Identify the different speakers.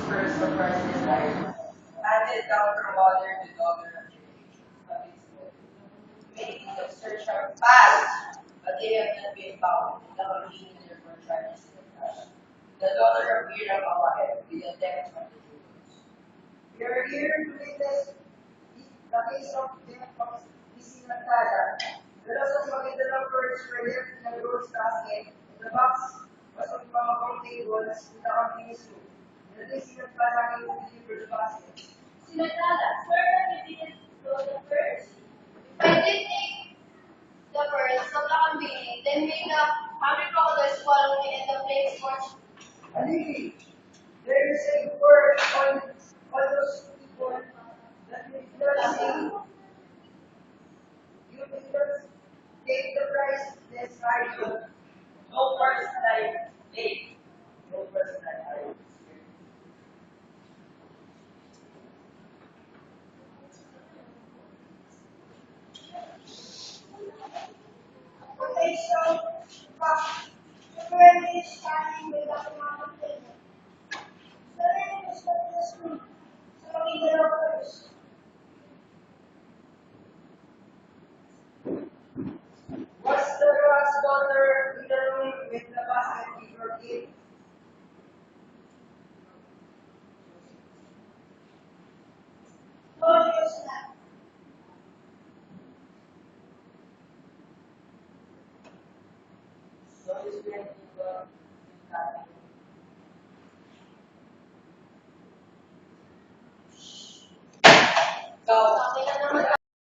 Speaker 1: first of Christ is life, handed down from mother to daughter of generation. But it's good. Many have searched her past, but they have not been found. And now he therefore tries to the flesh. The daughter of Hiram Abiah, with the text of the Jews.
Speaker 2: We are here to witness the case of death of Isinagtada. The loss of Magdalene birds were left in a rose basket, and the box was on Pamagong tables in the company's room. The Isinagtada came to deliver the basket.
Speaker 3: Sinagdala, sir, that you didn't know the first? If I did take the first of the kambing, then may the hungry crocodiles swallow me and the flames scorch.
Speaker 2: Alili, there is a word on all those people that will not say, you will not take the price less high.
Speaker 1: No person I take, no person I experience.
Speaker 3: Okay, so, the friend is standing without a mountain. So then it was the school. So we get over first.